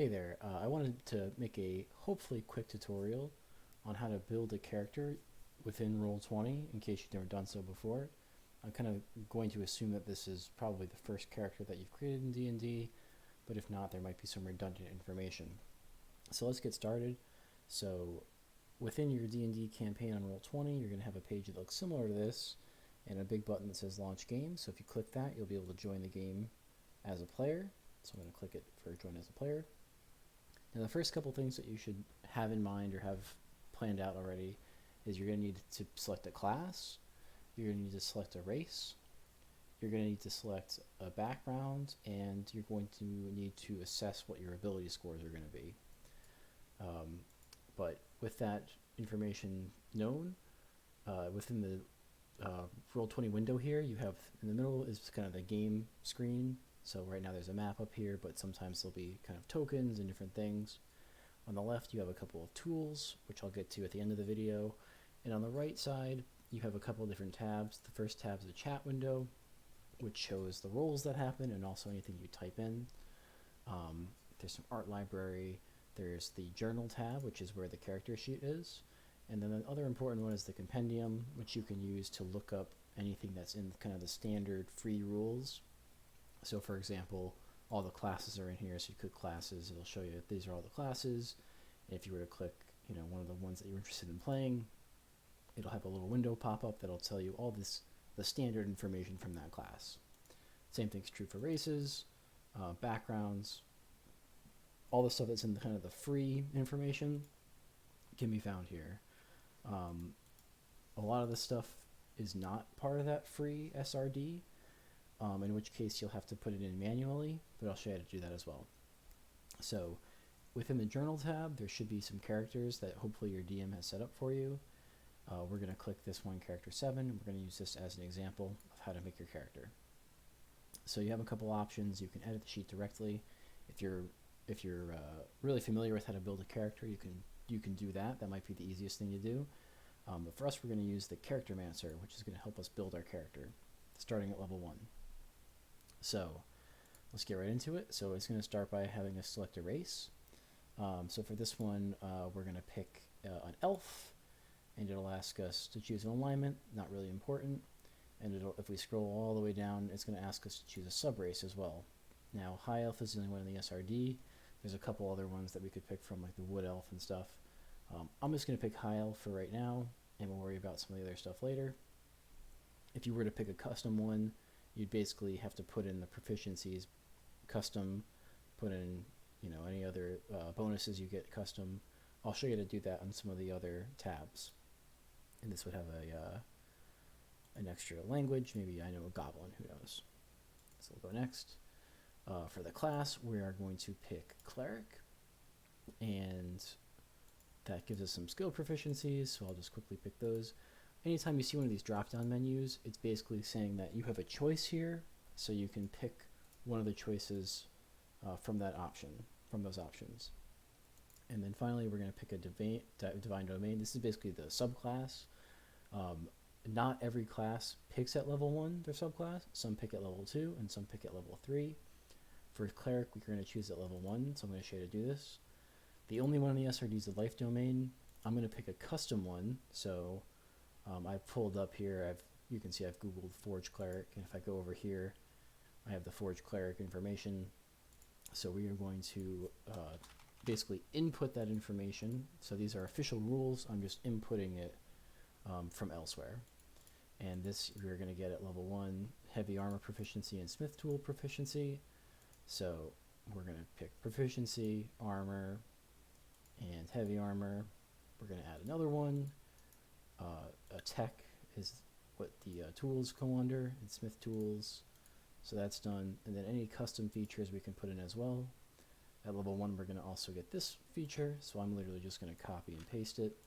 Hey there, I wanted to make a hopefully quick tutorial on how to build a character within Roll20 in case you've never done so before. I'm kind of going to assume that this is probably the first character that you've created in D&D, but if not, there might be some redundant information. So let's get started. So within your D&D campaign on Roll20, you're going to have a page that looks similar to this and a big button that says Launch Game. So if you click that, you'll be able to join the game as a player. So I'm going to click it for Join as a Player. Now the first couple things that you should have in mind or have planned out already is you're going to need to select a class, you're going to need to select a race, you're going to need to select a background, and you're going to need to assess what your ability scores are going to be. But with that information known, within the Roll20 window here, you have in the middle is kind of the game screen. So right now there's a map up here, but sometimes there'll be kind of tokens and different things. On the left, you have a couple of tools, which I'll get to at the end of the video. And on the right side, you have a couple of different tabs. The first tab is the chat window, which shows the roles that happen and also anything you type in. There's some art library. There's the journal tab, which is where the character sheet is. And then the other important one is the compendium, which you can use to look up anything that's in kind of the standard free rules. So for example, all the classes are in here, so you click classes, it'll show you that these are all the classes. And if you were to click, one of the ones that you're interested in playing, it'll have a little window pop up that'll tell you all the standard information from that class. Same thing's true for races, backgrounds, all the stuff that's in kind of the free information can be found here. A lot of this stuff is not part of that free SRD, in which case you'll have to put it in manually, but I'll show you how to do that as well. So within the journal tab, there should be some characters that hopefully your DM has set up for you. We're going to click this one, character 7. We're going to use this as an example of how to make your character. So you have a couple options. You can edit the sheet directly. If you're really familiar with how to build a character, you can do that. That might be the easiest thing to do. But for us, we're going to use the Character Mancer, which is going to help us build our character, starting at level 1. So let's get right into it. So it's going to start by having us select a race. So for this one, we're going to pick an elf, and it'll ask us to choose an alignment, not really important. And if we scroll all the way down, it's going to ask us to choose a sub-race as well. Now, High Elf is the only one in the SRD. There's a couple other ones that we could pick from, like the Wood Elf and stuff. I'm just going to pick High Elf for right now, and we'll worry about some of the other stuff later. If you were to pick a custom one, you'd basically have to put in the proficiencies custom, put in any other bonuses you get custom. I'll show you how to do that on some of the other tabs. And this would have an extra language, maybe I know a goblin, who knows. So we'll go next. For the class, we are going to pick Cleric, and that gives us some skill proficiencies, so I'll just quickly pick those. Anytime you see one of these drop-down menus, it's basically saying that you have a choice here, so you can pick one of the choices from those options. And then finally, we're going to pick a Divine Domain. This is basically the subclass. Not every class picks at level 1 their subclass. Some pick at level 2, and some pick at level 3. For Cleric, we're going to choose at level 1, so I'm going to show you how to do this. The only one in the SRD is the Life Domain. I'm going to pick a custom one, so I've pulled up here, you can see I've Googled Forge Cleric, and if I go over here, I have the Forge Cleric information. So we are going to basically input that information. So these are official rules, I'm just inputting it from elsewhere. And this we're going to get at level 1, Heavy Armor Proficiency and Smith Tool Proficiency. So we're going to pick Proficiency, Armor, and Heavy Armor. We're going to add another one. Tech is what the tools go under, and Smith Tools. So that's done. And then any custom features we can put in as well. At level 1, we're going to also get this feature. So I'm literally just going to copy and paste it.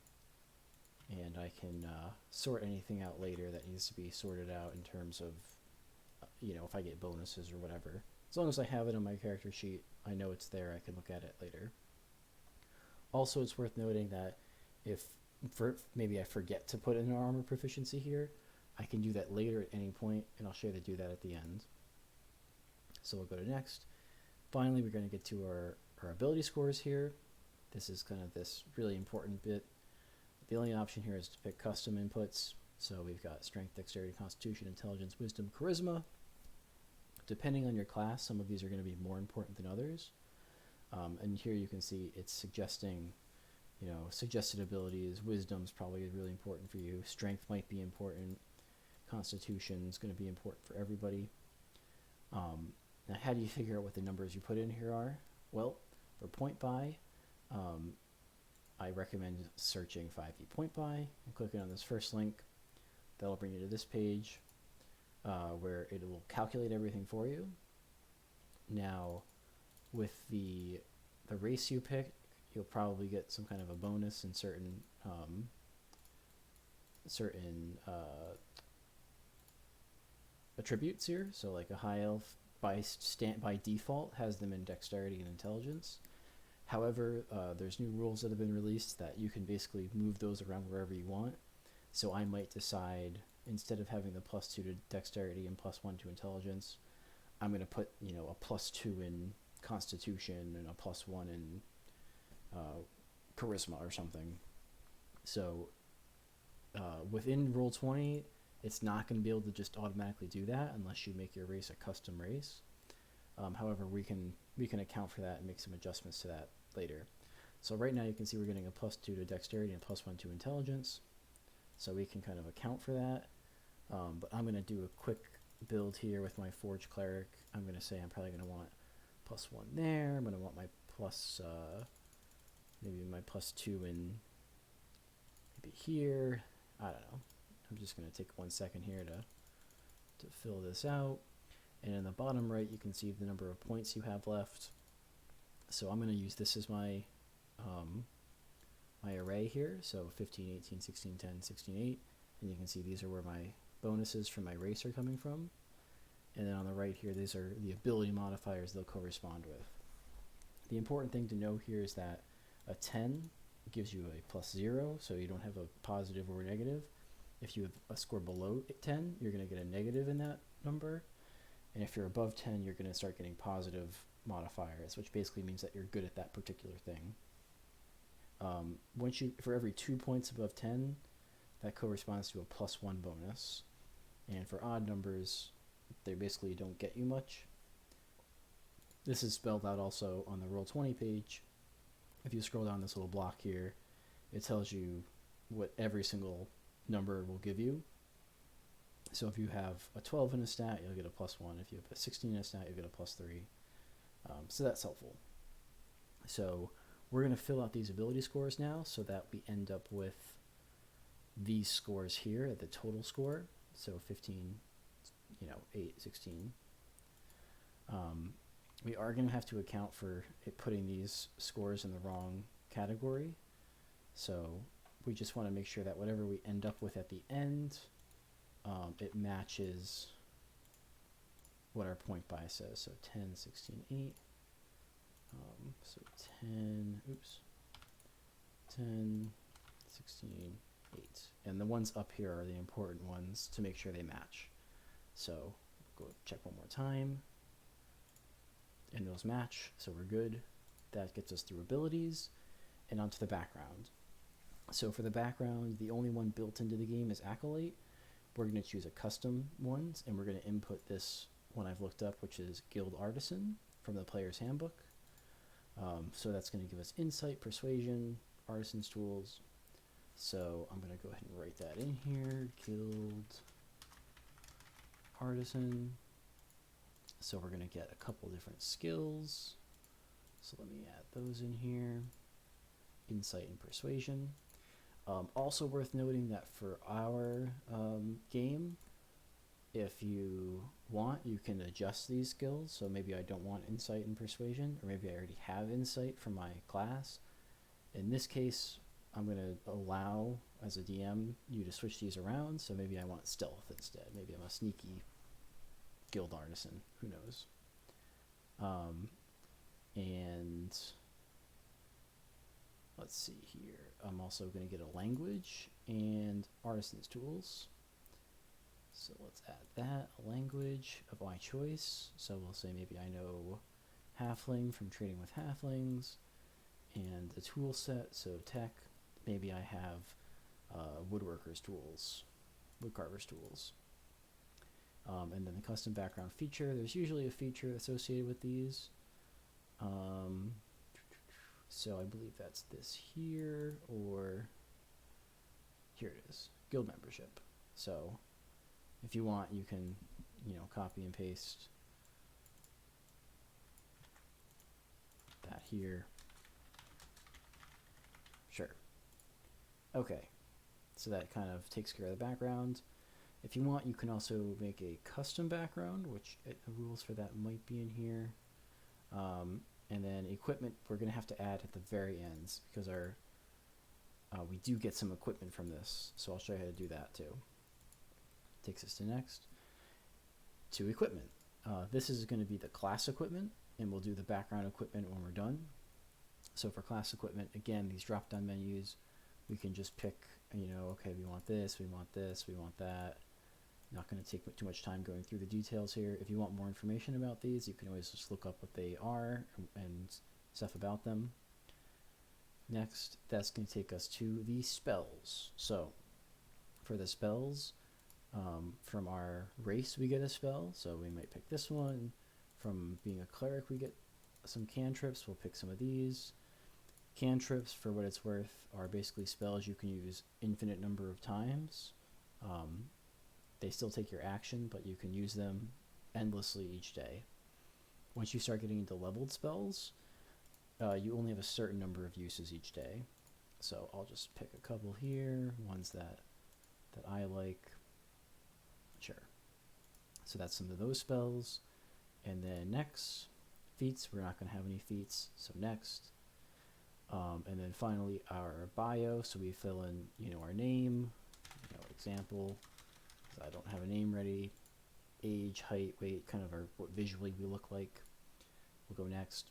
And I can sort anything out later that needs to be sorted out in terms of, if I get bonuses or whatever. As long as I have it on my character sheet, I know it's there, I can look at it later. Also, it's worth noting that if maybe I forget to put in an armor proficiency here, I can do that later at any point, and I'll show you how to do that at the end. So we'll go to next. Finally, we're going to get to our our ability scores here. This is kind of this really important bit. The only option here is to pick custom inputs. So we've got strength, dexterity, constitution, intelligence, wisdom, charisma. Depending on your class, some of these are going to be more important than others. And here you can see it's suggesting, suggested abilities. Wisdom's probably really important for you. Strength might be important. Constitution is going to be important for everybody. Now, how do you figure out what the numbers you put in here are? Well, for point buy, I recommend searching 5e point buy and clicking on this first link. That'll bring you to this page where it will calculate everything for you. Now, with the race you pick, you'll probably get some kind of a bonus in certain attributes here. So like a high elf by default has them in dexterity and intelligence. However, there's new rules that have been released that you can basically move those around wherever you want. So I might decide, instead of having the +2 to dexterity and +1 to intelligence, I'm going to put a +2 in constitution and a +1 in charisma or something. So within Roll20, it's not going to be able to just automatically do that unless you make your race a custom race. However, we can account for that and make some adjustments to that later. So right now you can see we're getting a +2 to dexterity and +1 to intelligence. So we can kind of account for that. But I'm going to do a quick build here with my Forge Cleric. I'm going to say I'm probably going to want +1 there. I'm going to want my maybe my +2 in maybe here. I don't know. I'm just going to take 1 second here to fill this out. And in the bottom right, you can see the number of points you have left. So I'm going to use this as my my array here. So 15, 18, 16, 10, 16, 8. And you can see these are where my bonuses from my race are coming from. And then on the right here, these are the ability modifiers they'll correspond with. The important thing to know here is that a 10 gives you a +0, so you don't have a positive or a negative. If you have a score below 10, you're going to get a negative in that number. And if you're above 10, you're going to start getting positive modifiers, which basically means that you're good at that particular thing. For every 2 points above 10, that corresponds to a +1 bonus. And for odd numbers, they basically don't get you much. This is spelled out also on the Roll20 page. If you scroll down this little block here, it tells you what every single number will give you. So if you have a 12 in a stat, you'll get a +1. If you have a 16 in a stat, you'll get a +3. So that's helpful. So we're going to fill out these ability scores now so that we end up with these scores here at the total score. So 15, 8, 16. We are going to have to account for it putting these scores in the wrong category. So we just want to make sure that whatever we end up with at the end, it matches what our point buy says. So 10, 16, 8. So 10, 16, 8. And the ones up here are the important ones to make sure they match. So go check one more time. And those match, so we're good. That gets us through abilities and onto the background. So for the background, the only one built into the game is Acolyte. We're going to choose a custom one, and we're going to input this one I've looked up, which is Guild Artisan from the Player's Handbook. So that's going to give us Insight, Persuasion, Artisan's Tools. So I'm going to go ahead and write that in here, Guild Artisan. So we're going to get a couple different skills. So let me add those in here. Insight and Persuasion. Also worth noting that for our game, if you want, you can adjust these skills. So maybe I don't want Insight and Persuasion, or maybe I already have Insight for my class. In this case, I'm going to allow, as a DM, you to switch these around. So maybe I want Stealth instead. Maybe I'm a sneaky Guild Artisan. Who knows? And let's see here. I'm also going to get a language and Artisan's Tools. So let's add that, a language of my choice. So we'll say maybe I know halfling from trading with halflings, and the tool set, so tech, maybe I have woodworker's tools, woodcarver's tools. And then the custom background feature, there's usually a feature associated with these. So I believe that's this here, or here it is, guild membership. So if you want, you can, copy and paste that here. Sure. Okay, so that kind of takes care of the background. If you want, you can also make a custom background, which the rules for that might be in here. And then equipment, we're going to have to add at the very ends, because we do get some equipment from this. So I'll show you how to do that too. Takes us to next. To equipment. This is going to be the class equipment, and we'll do the background equipment when we're done. So for class equipment, again, these drop-down menus, we can just pick, okay, we want this, we want this, we want that. Not going to take too much time going through the details here. If you want more information about these, you can always just look up what they are and stuff about them. Next, that's going to take us to the spells. So for the spells, from our race we get a spell, so we might pick this one. From being a cleric we get some cantrips, we'll pick some of these. Cantrips, for what it's worth, are basically spells you can use infinite number of times. They still take your action, but you can use them endlessly each day. Once you start getting into leveled spells, you only have a certain number of uses each day. So I'll just pick a couple here, ones that I like. Sure. So that's some of those spells. And then next, feats, we're not going to have any feats, so next. And then finally our bio, so we fill in, our name, example, I don't have a name ready, age, height, weight, kind of what visually we look like. We'll go next.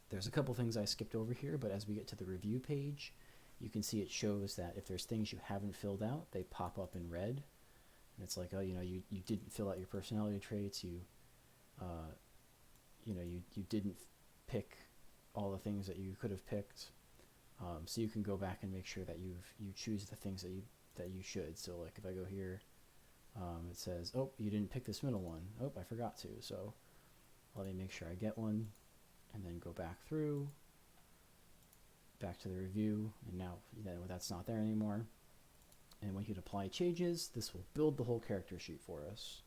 There's a couple things I skipped over here, but as we get to the review page, you can see it shows that if there's things you haven't filled out, they pop up in red. And it's like, oh, you didn't fill out your personality traits, you didn't pick all the things that you could have picked. So you can go back and make sure that you choose the things that you should. So like if I go here, it says, oh, you didn't pick this middle one. Oh, I forgot to. So let me make sure I get one, and then go back through, back to the review, and now that's not there anymore. And when you hit apply changes, this will build the whole character sheet for us.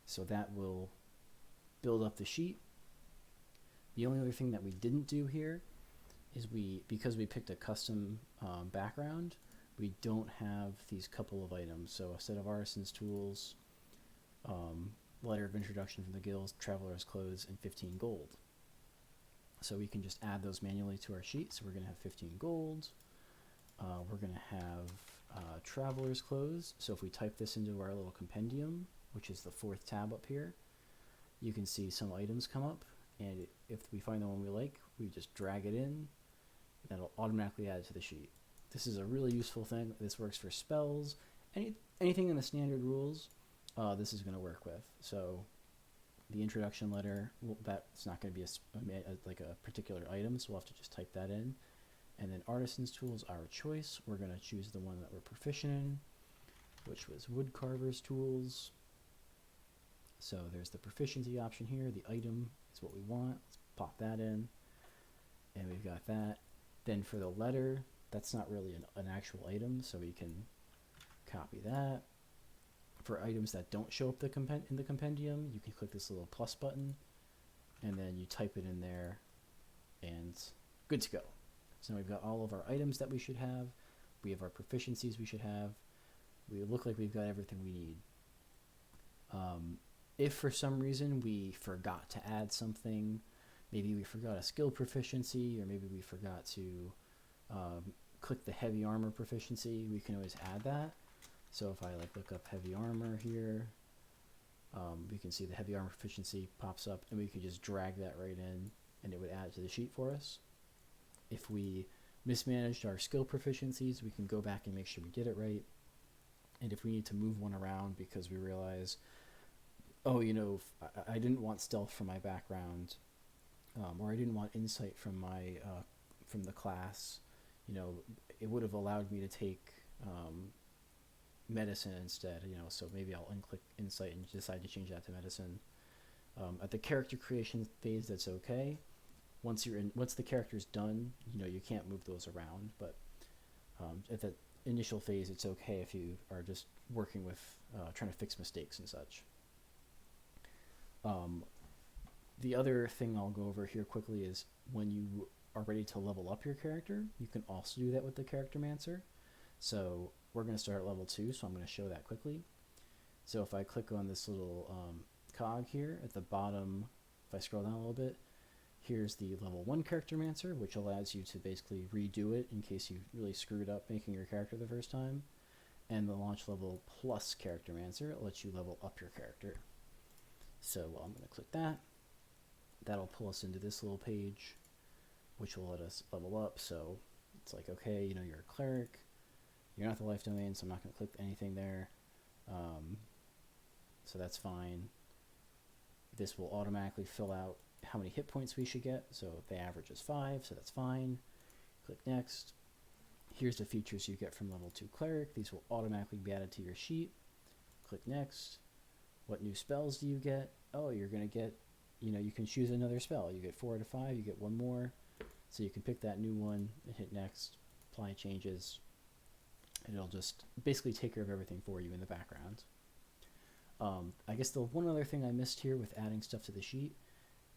So that will build up the sheet. The only other thing that we didn't do here is because we picked a custom background, we don't have these couple of items. So a set of artisans tools, letter of introduction from the guild, traveler's clothes, and 15 gold. So we can just add those manually to our sheet. So we're going to have 15 gold. We're going to have traveler's clothes. So if we type this into our little compendium, which is the 4th tab up here, you can see some items come up. And if we find the one we like, we just drag it in, and that'll automatically add it to the sheet. This is a really useful thing. This works for spells. Anything in the standard rules, this is going to work with. So the introduction letter, that's not going to be like a particular item, so we'll have to just type that in. And then artisan's tools, our choice. We're going to choose the one that we're proficient in, which was woodcarver's tools. So there's the proficiency option here. The item is what we want. Let's pop that in. And we've got that. Then for the letter, that's not really an actual item, so we can copy that. For items that don't show up in the compendium, you can click this little plus button, and then you type it in there, and good to go. So now we've got all of our items that we should have. We have our proficiencies we should have. We look like we've got everything we need. If for some reason we forgot to add something, maybe we forgot a skill proficiency, or maybe we forgot to click the heavy armor proficiency, we can always add that. So if I look up heavy armor here, we can see the heavy armor proficiency pops up, and we could just drag that right in, and it would add it to the sheet for us. If we mismanaged our skill proficiencies, we can go back and make sure we did it right. And if we need to move one around because we realize, oh, I didn't want stealth for my background, or I didn't want insight from from the class, it would have allowed me to take medicine instead. So maybe I'll unclick insight and decide to change that to medicine. At the character creation phase, that's okay. Once the character's done, you can't move those around. But at the initial phase, it's okay if you are just working with trying to fix mistakes and such. The other thing I'll go over here quickly is when you are ready to level up your character, you can also do that with the Charactermancer. So we're going to start at level 2, so I'm going to show that quickly. So if I click on this little cog here at the bottom, if I scroll down a little bit, here's the level 1 Charactermancer, which allows you to basically redo it in case you really screwed up making your character the first time. And the launch level plus Charactermancer lets you level up your character. So I'm going to click that. That'll pull us into this little page, which will let us level up. So it's like, okay, you're a cleric. You're not the life domain, so I'm not going to click anything there. So that's fine. This will automatically fill out how many hit points we should get. So the average is 5, so that's fine. Click next. Here's the features you get from level 2 cleric. These will automatically be added to your sheet. Click next. What new spells do you get? Oh, you're going to get, you can choose another spell. You get 4 out of 5, you get one more. So you can pick that new one and hit next, apply changes, and it'll just basically take care of everything for you in the background. I guess the one other thing I missed here with adding stuff to the sheet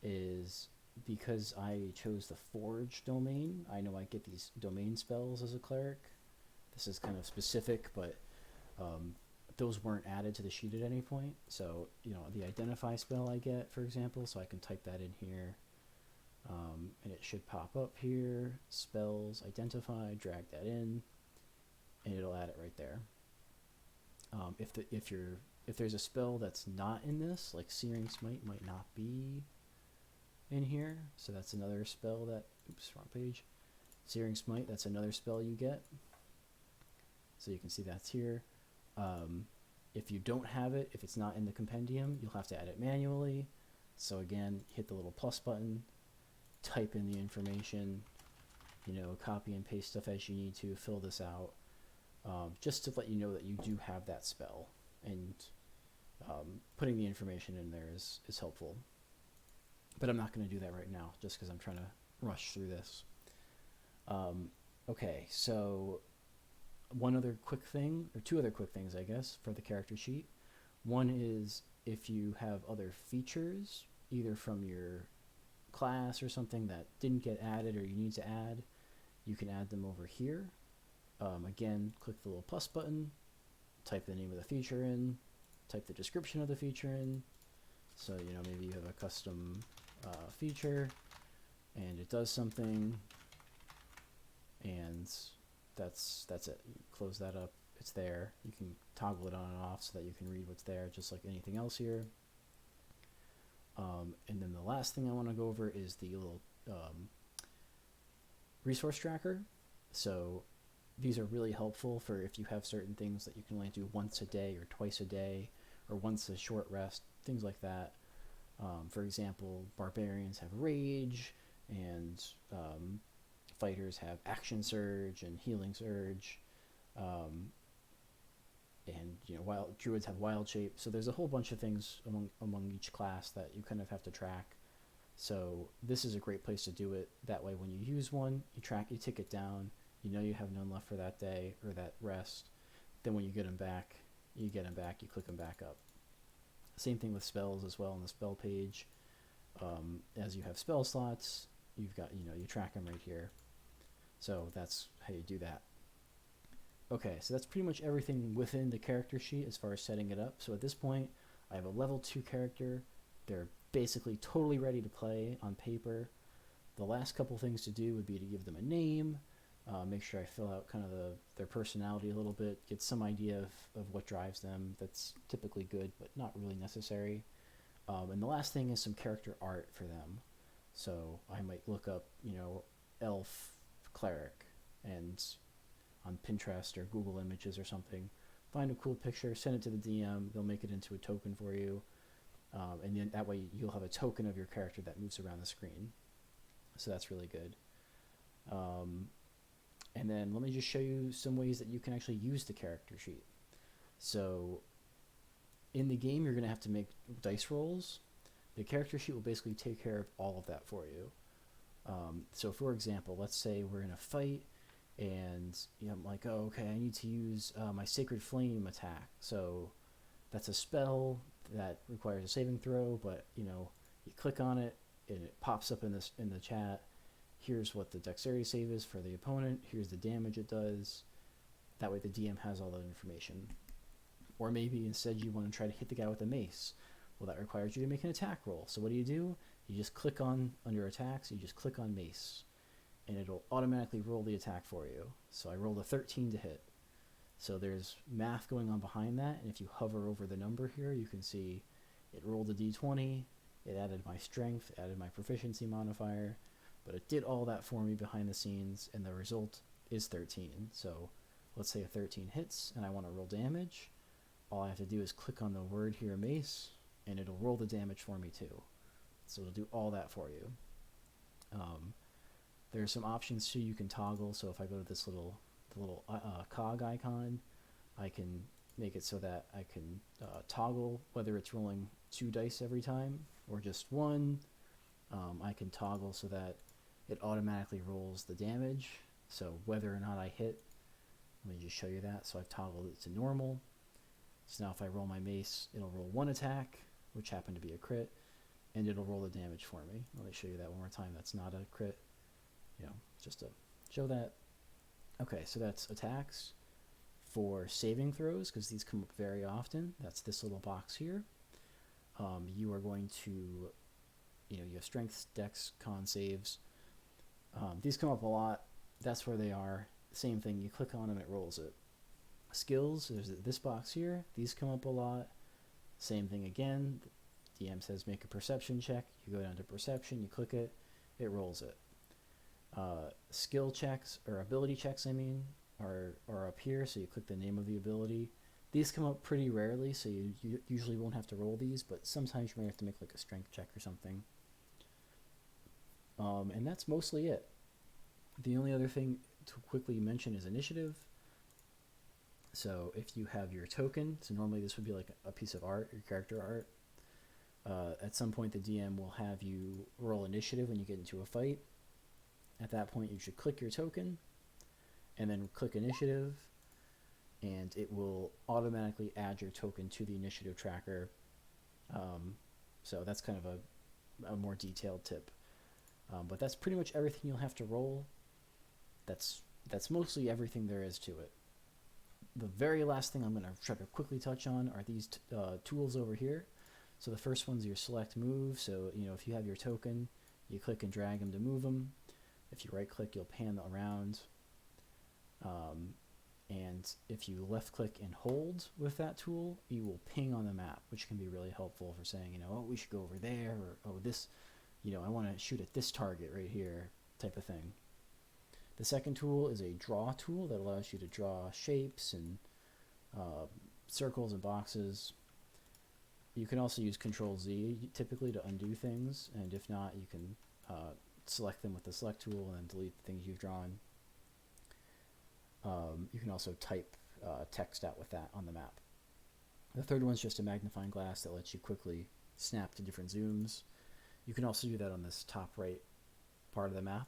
is because I chose the Forge domain, I know I get these domain spells as a cleric. This is kind of specific, but those weren't added to the sheet at any point. So, the Identify spell I get, for example, so I can type that in here. And it should pop up here, spells, Identify, drag that in, and it'll add it right there. If there's a spell that's not in this, like Searing Smite might not be in here, so that's another spell that, oops, wrong page. Searing Smite, that's another spell you get. So you can see that's here. If you don't have it, if it's not in the compendium, you'll have to add it manually. So again, hit the little plus button, type in the information, copy and paste stuff as you need to, fill this out, just to let you know that you do have that spell. And putting the information in there is helpful. But I'm not going to do that right now, just because I'm trying to rush through this. Okay, so one other quick thing, or two other quick things, I guess, for the character sheet. One is if you have other features, either from your class or something that didn't get added or you need to add, you can add them over here. Again, click the little plus button, type the name of the feature in, type the description of the feature in. So, maybe you have a custom feature and it does something, and that's it. You close that up, it's there. You can toggle it on and off so that you can read what's there, just like anything else here. And then the last thing I want to go over is the little resource tracker. So these are really helpful for if you have certain things that you can only do once a day or twice a day, or once a short rest, things like that. For example, barbarians have rage, and fighters have action surge and healing surge, and druids have wild shape. So there's a whole bunch of things among each class that you kind of have to track. So this is a great place to do it. That way, when you use one, you tick it down. You have none left for that day or that rest. Then when you get them back, you click them back up. Same thing with spells as well on the spell page. As you have spell slots, you've got, you track them right here. So that's how you do that. Okay, so that's pretty much everything within the character sheet as far as setting it up. So at this point, I have a level 2 character. They're basically totally ready to play on paper. The last couple things to do would be to give them a name, make sure I fill out kind of their personality a little bit, get some idea of what drives them. That's typically good, but not really necessary. And the last thing is some character art for them. So I might look up, elf cleric, and on Pinterest or Google Images or something, find a cool picture, send it to the DM, they'll make it into a token for you, and then that way you'll have a token of your character that moves around the screen. So that's really good. Um, and then let me just show you some ways that you can actually use the character sheet. So in the game, you're going to have to make dice rolls. The character sheet will basically take care of all of that for you. So for example, let's say we're in a fight and I'm like, oh, okay, I need to use my Sacred Flame attack. So that's a spell that requires a saving throw, but you click on it and it pops up in the chat. Here's what the dexterity save is for the opponent. Here's the damage it does. That way the DM has all that information. Or maybe instead you want to try to hit the guy with a mace. Well, that requires you to make an attack roll. So what do? You just click on, under attacks, you just click on mace. And it'll automatically roll the attack for you. So I rolled a 13 to hit. So there's math going on behind that. And if you hover over the number here, you can see it rolled a d20. It added my strength, added my proficiency modifier. But it did all that for me behind the scenes, and the result is 13. So let's say a 13 hits, and I want to roll damage. All I have to do is click on the word here, mace, and it'll roll the damage for me too. So it'll do all that for you. There's some options too you can toggle. So if I go to this little cog icon, I can make it so that I can toggle whether it's rolling 2 dice every time or just 1. I can toggle so that it automatically rolls the damage. So whether or not I hit, let me just show you that. So I've toggled it to normal. So now if I roll my mace, it'll roll 1 attack, which happened to be a crit, and it'll roll the damage for me. Let me show you that one more time. That's not a crit, just to show that. Okay, so that's attacks. For saving throws, because these come up very often, that's this little box here. You are going to, you have strength, dex, con saves. These come up a lot. That's where they are. Same thing, you click on them, it rolls it. Skills, there's this box here. These come up a lot. Same thing again. DM says make a perception check. You go down to perception, you click it, it rolls it. Skill checks, or ability checks, are up here, so you click the name of the ability. These come up pretty rarely, so you usually won't have to roll these, but sometimes you may have to make like a strength check or something. And that's mostly it. The only other thing to quickly mention is initiative. So if you have your token, so normally this would be like a piece of art, your character art. At some point the DM will have you roll initiative when you get into a fight. At that point you should click your token and then click initiative, and it will automatically add your token to the initiative tracker. So that's kind of a more detailed tip. But that's pretty much everything you'll have to roll. That's mostly everything there is to it. The very last thing I'm going to try to quickly touch on are these tools over here. So the first one's your select move. So if you have your token, you click and drag them to move them. If you right click, you'll pan them around. And if you left click and hold with that tool, you will ping on the map, which can be really helpful for saying, oh, we should go over there, or oh, this, I want to shoot at this target right here, type of thing. The second tool is a draw tool that allows you to draw shapes and circles and boxes. You can also use Control-Z typically to undo things, and if not, you can select them with the select tool and then delete the things you've drawn. You can also type text out with that on the map. The third one's just a magnifying glass that lets you quickly snap to different zooms. You can also do that on this top right part of the map.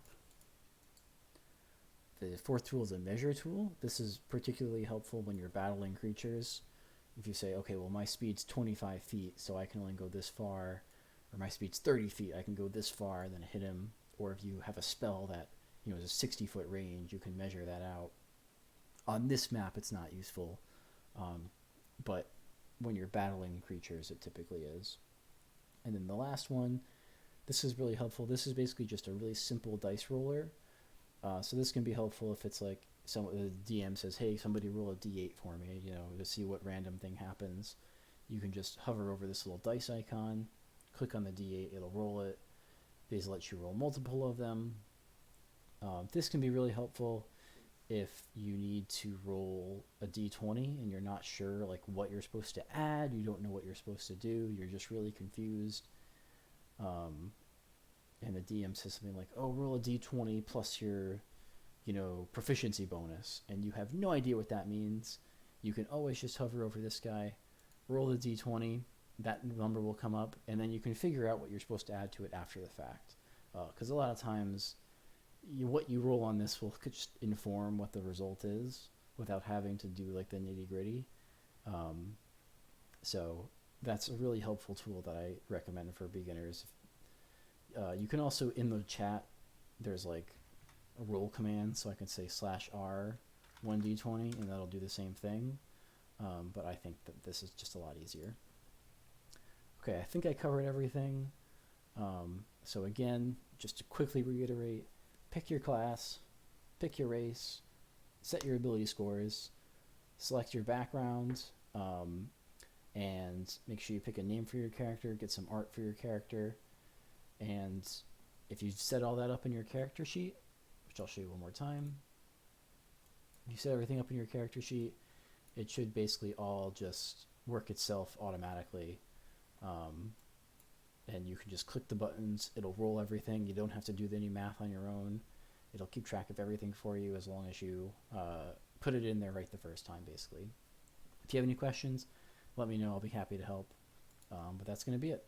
The fourth tool is a measure tool. This is particularly helpful when you're battling creatures. If you say, okay, well, my speed's 25 feet, so I can only go this far, or my speed's 30 feet, I can go this far and then hit him. Or if you have a spell that is a 60-foot range, you can measure that out. On this map, it's not useful, but when you're battling creatures, it typically is. And then the last one, this is really helpful. This is basically just a really simple dice roller. So this can be helpful if it's like the DM says, hey, somebody roll a d8 for me, to see what random thing happens. You can just hover over this little dice icon, click on the d8, it'll roll it. These let you roll multiple of them. This can be really helpful if you need to roll a d20 and you're not sure like what you're supposed to add, you don't know what you're supposed to do, you're just really confused. and the DM says something like, oh, roll a d20 plus your, proficiency bonus, and you have no idea what that means, you can always just hover over this guy, roll the d20, that number will come up, and then you can figure out what you're supposed to add to it after the fact. Because a lot of times, what you roll on this will just inform what the result is without having to do like the nitty gritty. So that's a really helpful tool that I recommend for beginners. You can also, in the chat, there's like a roll command, so I can say /r 1d20, and that'll do the same thing. But I think that this is just a lot easier. Okay, I think I covered everything. So again, just to quickly reiterate, pick your class, pick your race, set your ability scores, select your background, and make sure you pick a name for your character, get some art for your character, and if you set all that up in your character sheet, which I'll show you one more time, if you set everything up in your character sheet, it should basically all just work itself automatically. And you can just click the buttons, it'll roll everything, you don't have to do any math on your own, it'll keep track of everything for you as long as you put it in there right the first time, basically. If you have any questions, let me know, I'll be happy to help. But that's going to be it.